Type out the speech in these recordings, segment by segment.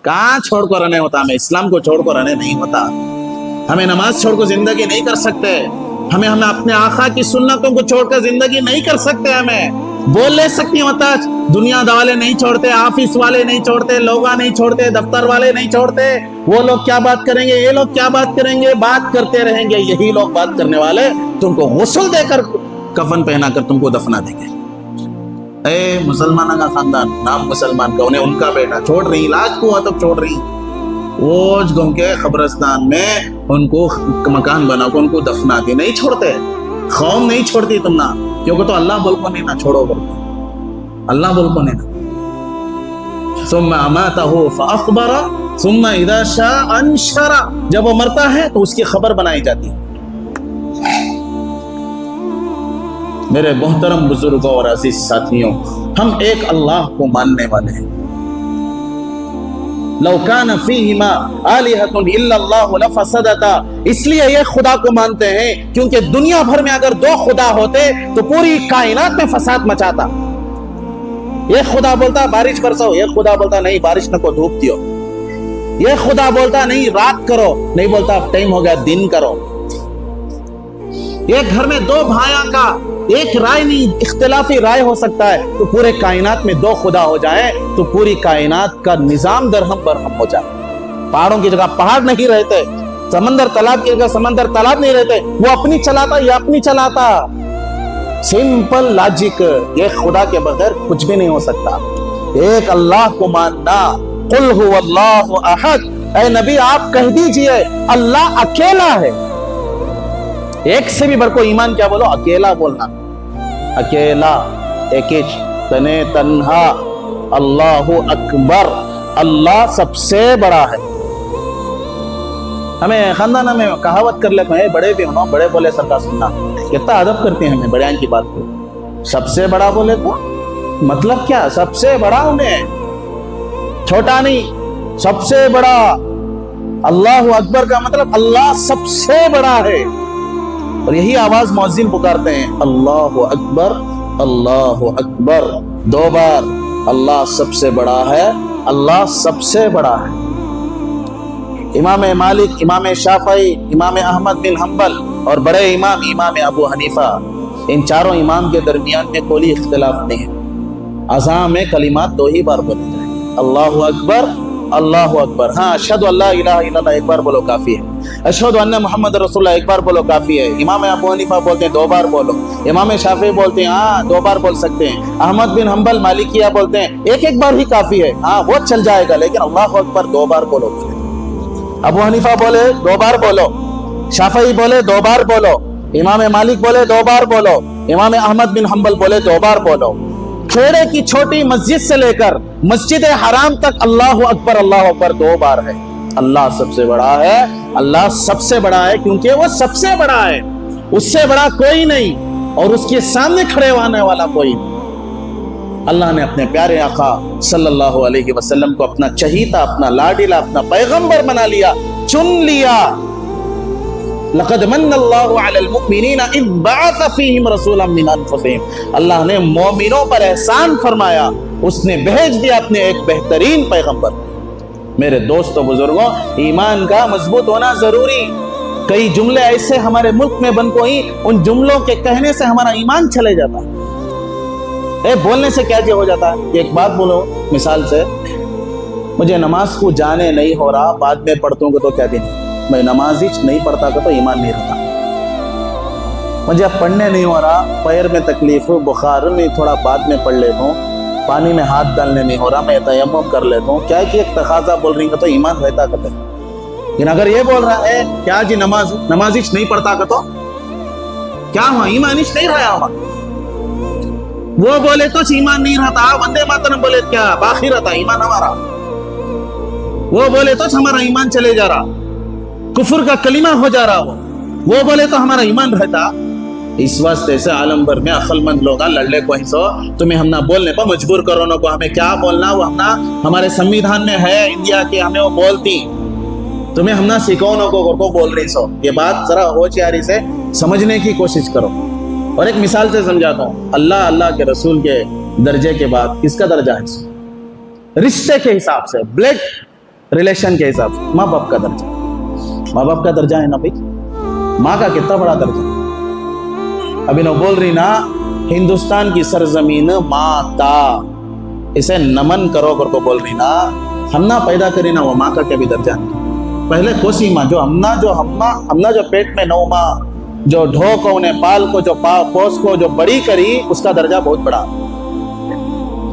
कहाँ छोड़ कर रहने होता, हमें इस्लाम को छोड़ कर रहने नहीं होता, हमें नमाज छोड़ कर जिंदगी नहीं कर सकते, हमें अपने आका की सुन्नतों को छोड़कर जिंदगी नहीं कर सकते। हमें बोल ले सकती होता, दुनिया वाले नहीं छोड़ते, ऑफिस वाले नहीं छोड़ते, लोग नहीं छोड़ते, दफ्तर वाले नहीं छोड़ते, वो लोग क्या बात करेंगे, ये लोग क्या बात करेंगे, बात करते रहेंगे, यही लोग बात करने वाले तुमको गुस्ल देकर कफन पहनाकर तुमको दफना देंगे। ए मुसलमानों का खानदान, नाम मुसलमान का, उन्हें उनका बेटा छोड़ रही, इलाज को हुआ तब छोड़ रही, वो गाँव के कब्रिस्तान में उनको मकान बना के उनको दफनाती, नहीं छोड़ते, कौम नहीं छोड़ती तुम ना, क्योंकि तो अल्लाह बोल को नहीं ना छोड़ो बोल, अल्लाह बोल को नहीं ना। सुम्मा अमातहु फअक़बरा सुम्मा इज़ा शाअ अंशरा, जब वो मरता है तो उसकी खबर बनाई जाती है। मेरे मोहतरम बुजुर्गों और अजीज साथियों, हम एक अल्लाह को मानने वाले हैं। लौ कान फीहिमा आलिहतुन इल्लल्लाहु लफसदता, इसलिए ये खुदा को मानते हैं क्योंकि दुनिया भर में अगर दो खुदा होते तो पूरी कायनात में फसाद मचाता। ये खुदा बोलता बारिश बरसाओ, ये खुदा बोलता नहीं बारिश न को धूप दियो, ये खुदा बोलता नहीं रात करो, नहीं बोलता टाइम हो गया दिन करो। एक घर में दो भाइयों का एक राय नहीं, इख्तिलाफी राय हो सकता है, तो पूरे कायनात में दो खुदा हो जाए तो पूरी कायनात का निजाम दरहम बरहम हो जाए। पहाड़ों की जगह पहाड़ नहीं रहते, समंदर तालाब की जगह समंदर तालाब नहीं रहते, वो अपनी चलाता या अपनी चलाता। सिंपल लॉजिक, ये खुदा के बगैर कुछ भी नहीं हो सकता। एक अल्लाह को मानना, कुल हुवल्लाहु अहद, ऐ नबी आप कह दीजिए अल्लाह अकेला है। एक से भी बढ़ को ईमान क्या बोलो, अकेला बोलना, अकेला, एकिच, तने तन्हा, अल्लाहु अकबर, अल्लाह सबसे बड़ा है। हमें खानदान में कहावत कर लेते हैं, बड़े भी होना, बड़े बोले सरकार सुनना, कितना अदब करते हैं हमें बड़े की बात को। सबसे बड़ा बोले तो मतलब क्या, सबसे बड़ा उन्हें, छोटा नहीं, सबसे बड़ा। अल्लाहु अकबर का मतलब अल्लाह सबसे बड़ा है, और यही आवाज मुअज्जिन पुकारते हैं, अल्लाहु अकबर, अल्लाहु अकबर, दो बार। अल्लाह सबसे बड़ा है, अल्लाह सबसे बड़ा है। इमाम मालिक, इमाम शाफई, इमाम अहमद बिन हम्बल और बड़े इमाम इमाम अबू हनीफा, इन चारों इमाम के दरमियान में कोई इख्तिलाफ नहीं है। अज़ान में कलिमात दो ही बार बोले जाए, अल्लाहु अकबर, अल्लाहु अकबर। हाँ, अशहदु अल्ला इलाहा इल्लल्लाह एक बार बोलो काफी है, अशहदु अन्ना मुहम्मद रसूलुल्लाह एक बार बोलो काफी है। इमाम अबू हनीफा बोलते हैं दो बार बोलो, इमाम शाफी बोलते हैं हाँ दो बार बोल सकते हैं, अहमद बिन हम्बल मालिकिया बोलते हैं एक एक बार ही काफी है, हाँ वो चल जाएगा, लेकिन अल्लाहु अकबर दो बार बोलो। अबू हनीफा बोले दो बार बोलो, शाफी बोले दो बार बोलो, इमाम मालिक बोले दो बार बोलो, इमाम अहमद बिन हम्बल बोले दो बार बोलो। खेड़े की छोटी मस्जिद से लेकर मस्जिद हराम तक अल्लाहु अकबर दो बार है। अल्लाह सबसे बड़ा है, अल्लाह सबसे बड़ा है क्योंकि वो सबसे बड़ा है, उससे बड़ा कोई नहीं और उसके सामने खड़े होने वाला कोई नहीं। अल्लाह ने अपने प्यारे आका सल्लल्लाहु अलैहि वसल्लम को अपना चहीता, अपना लाडीला, अपना पैगंबर बना लिया, चुन लिया। लक़द मन्नल्लाहु अलल मुमिनीना इज़ बअस फ़ीहिम रसूलन मिन अनफुसिहिम, अल्लाह ने मोमिनों पर एहसान फरमाया, उसने भेज दिया अपने एक बेहतरीन पैगंबर। मेरे दोस्तों बुजुर्गों, ईमान का मजबूत होना जरूरी। कई जुमले ऐसे हमारे मुल्क में बन को ही उन जुमलों के कहने से हमारा ईमान चले जाता है। बोलने से क्या हो जाता है, एक बात बोलो मिसाल से, मुझे नमाज को जाने नहीं हो रहा, बाद में पढ़ता हूँ तो क्या दिन, मैं नमाज ही नहीं पढ़ता तो ईमान नहीं रहता। मुझे अब पढ़ने नहीं हो रहा, पैर में तकलीफ, बुखार में, थोड़ा बाद में पढ़ लेता हूँ, पानी में हाथ डालने नहीं हो रहा, मैं तयम्मुम कर लेता हूँ, क्या कि एक तकाजा बोल रही तो ईमान रहता कहते। लेकिन अगर ये बोल रहा है क्या जी नमाज ही नहीं पढ़ता तो क्या हुआ, ईमान ही नहीं रहा हुआ। वो बोले तो ईमान नहीं रहता, वंदे मातरम बोले क्या बाकी रहता ईमान हमारा, वो बोले तो हमारा ईमान चले जा रहा, कुफर का कलीमा हो जा रहा, वो बोले तो हमारा ईमान रहता। इस वास्ते से आलम भर में अक्लमंद लोग लड़ले को ही सो, तुम्हें हम ना बोलने पर मजबूर करो ना को, हमें क्या बोलना वो हमना हमारे संविधान में है इंडिया के, हमें वो बोलती, तुम्हें हम ना सिखाओ ना को बोल रही सो। ये बात जरा होशियारी से समझने की कोशिश करो। और एक मिसाल से समझाता हूँ, अल्लाह अल्लाह के रसूल के दर्जे के बाद किसका दर्जा है? रिश्ते के हिसाब से, ब्लड रिलेशन के हिसाब से। माँ बाप का दर्जा, माँ बाप का दर्जा है ना भाई, माँ का कितना बड़ा दर्जा। अभी ना बोल रही ना, हिंदुस्तान की सरजमीन माता, इसे नमन करो करके बोल रही ना। हम ना पैदा करी ना वो माँ का क्या भी दर्जा नहीं। पहले कोसी माँ जो हमना जो पेट में 9 माह जो ढो को उन्हें पाल को जो पोस को जो बड़ी करी, उसका दर्जा बहुत बड़ा,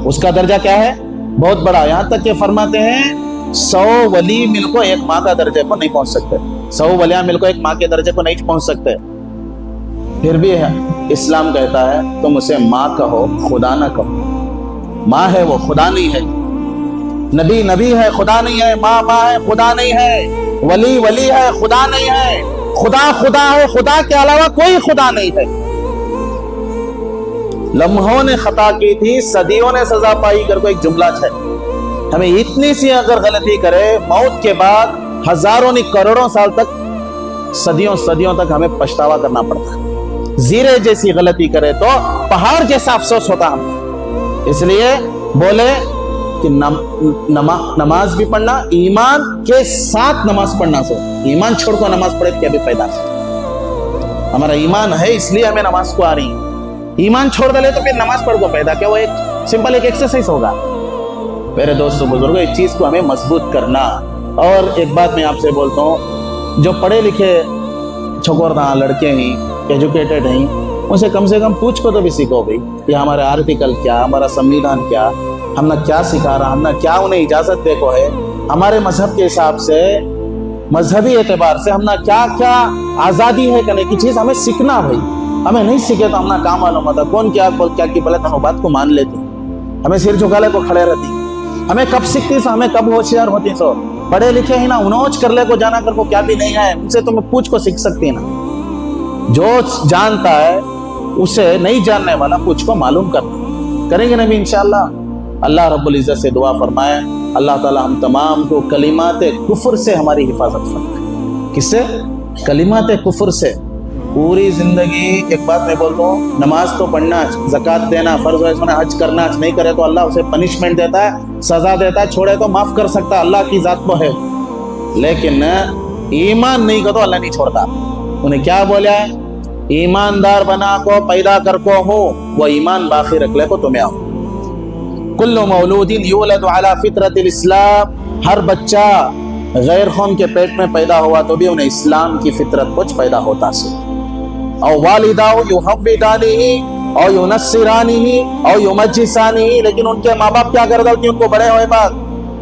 उसका दर्जा क्या है, बहुत बड़ा। यहाँ तक के फरमाते हैं 100 वली मिलको एक माँ का दर्जे को नहीं पहुंच सकते, 100 वलियां मिलको एक माँ के दर्जे को नहीं पहुंच सकते। फिर भी इस्लाम कहता है तुम उसे माँ कहो, खुदा ना कहो। माँ है वो, खुदा नहीं है। नबी नबी है, खुदा नहीं है। माँ माँ है, खुदा नहीं है। वली वली है, खुदा नहीं है। खुदा खुदा है, खुदा के अलावा कोई खुदा नहीं है। लम्हों ने खता की थी, सदियों ने सजा पाई करके एक जुमला है। हमें इतनी सी अगर गलती करे, मौत के बाद हजारों नहीं करोड़ों साल तक, सदियों सदियों तक हमें पछतावा करना पड़ता है। जीरे जैसी गलती करे तो पहाड़ जैसा अफसोस होता हम। इसलिए बोले कि नमाज भी पढ़ना, ईमान के साथ नमाज पढ़ना। से ईमान छोड़ कर नमाज पढ़े क्या भी फायदा। हमारा ईमान है इसलिए हमें नमाज को आ रही है। ईमान छोड़ दे तो फिर नमाज पढ़ को फायदा क्या? वो एक सिंपल एक एक्सरसाइज होगा। मेरे दोस्तों बुजुर्गों, इस चीज को हमें मजबूत करना। और एक बात मैं आपसे बोलता हूँ, जो पढ़े लिखे छोकरा लड़के हैं, एजुकेटेड हैं, उनसे कम से कम पूछ को तो भी सीखो भाई, कि हमारे आर्टिकल क्या, हमारा संविधान क्या, हमने क्या सिखा रहा, हमने क्या उन्हें इजाजत दे को है, हमारे मजहब के हिसाब से, मजहबी एतबार से हमने क्या क्या आजादी है करने की चीज हमें सीखना भाई। हमें नहीं सीखे तो हमने काम मालूम होता, कौन क्या बोल क्या की गलत, हम बात को मान लेते, हमें सिर झुकाले को खड़े रहती। हमें कब सीखती सो, हमें कब होशियार होती सो। पढ़े लिखे ही ना, उनोच कर ले को जाना कर को क्या भी नहीं है, उनसे तुम्हें पूछ को सीख सकती ना। जो जानता है उसे नहीं जानने वाला पूछ को मालूम करना। करेंगे ना भी इंशाअल्लाह। अल्लाह रब्बुल इज्जत से दुआ फरमाए, अल्लाह ताला हम तमाम को कलिमात कुफ्र से हमारी हिफाजत फरमाए। किससे? कलिमात कुफ्र से। पूरी जिंदगी, एक बात मैं बोलता हूँ, नमाज तो पढ़ना, ज़कात देना, फर्ज है, हज करना, नहीं करे तो अल्लाह उसे पनिशमेंट देता है, सजा देता है, छोड़े तो माफ कर सकता है, अल्लाह की जात को है। लेकिन ईमान नहीं कर तो अल्लाह नहीं छोड़ता। उन्हें क्या बोला है? ईमानदार बना को पैदा कर को हो, वो ईमान बाकी रख ले को तुम्हें आओ। कुल्लु मौलूदिन यूलदु अला फितरतिल इस्लाम, हर बच्चा गैर कौम के पेट में पैदा हुआ तो भी उन्हें इस्लाम की फितरत कुछ पैदा होता से। और वालिदाउ युहव्विदानिही और युनस्सिरानिही और युमज्जिसानिही, लेकिन उनके माँ बाप क्या कर डालती, उनको बड़े हुए बाद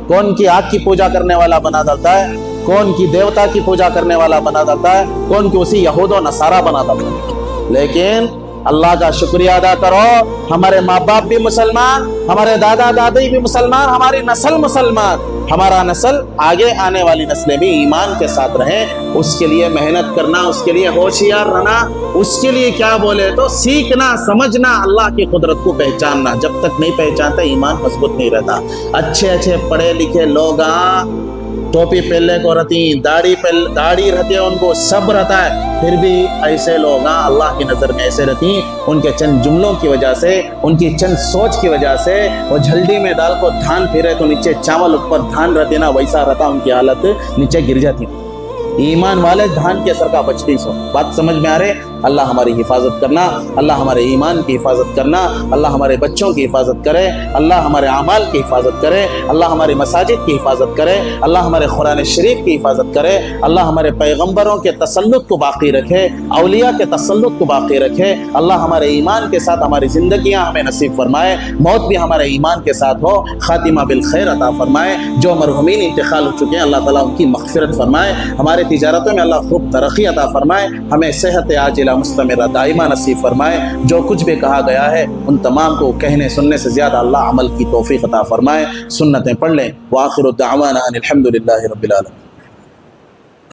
कौन की आग की पूजा करने वाला बना डालता है, कौन की देवता की पूजा करने वाला बना डालता है, कौन की उसी यहूद और नसारा बना डालता है। लेकिन अल्लाह का शुक्रिया अदा करो, हमारे माँ बाप भी मुसलमान, हमारे दादा दादी भी मुसलमान, हमारी नस्ल मुसलमान, हमारा नस्ल आगे आने वाली नस्लें भी ईमान के साथ रहें। उसके लिए मेहनत करना, उसके लिए होशियार रहना, उसके लिए क्या बोले तो सीखना, समझना, अल्लाह की कुदरत को पहचानना। जब तक नहीं पहचानता ईमान मजबूत नहीं रहता। अच्छे अच्छे पढ़े लिखे लोग टोपी पहले को रहती, दाढ़ी रहती है, उनको सब रहता है, फिर भी ऐसे लोग अल्लाह की नज़र में ऐसे रहती। उनके चंद जुमलों की वजह से, उनकी चंद सोच की वजह से, वो झल्डी में दाल को धान फिरे तो नीचे चावल ऊपर धान रहती ना, वैसा रहता उनकी हालत, नीचे गिर जाती। ईमान वाले धान के सर का बचती सो। बात समझ में आ रहे? अल्लाह हमारी हिफाजत करना, अल्लाह हमारे ईमान की हिफाजत करना, अल्लाह हमारे बच्चों की हिफाजत करे, अल्लाह हमारे आमाल की हिफाजत करे, अल्लाह हमारी मसाजिद की हिफाजत करे, अल्लाह हमारे कुरान शरीफ की हिफाजत करे, अल्लाह हमारे पैगम्बरों के तसल्लुत को बाकी रखे, औलिया के तसल्लुत को बाकी रखे। अल्लाह हमारे ईमान के साथ हमारी जिंदगियां हमें नसीब फरमाए, मौत भी हमारे ईमान के साथ हो, खातिमा बिल खैर अता फरमाए। जो मरहुमीन इंतकाल हो चुके हैं अल्लाह ताला उनकी मग़फ़िरत फरमाए, हमारे तिजारतों में अल्लाह खूब तरक्की अता फरमाए, हमें सेहत आजिला मुस्तमिरा दाइमा नसीब फरमाए। जो कुछ भी कहा गया है उन तमाम को कहने सुनने से ज़्यादा अल्लाह अमल की तौफीक अता फरमाए। सुन्नतें पढ़ लें। व आखिरु दावाना अनिल हम्दुलिल्लाहि रब्बिल आलमीन।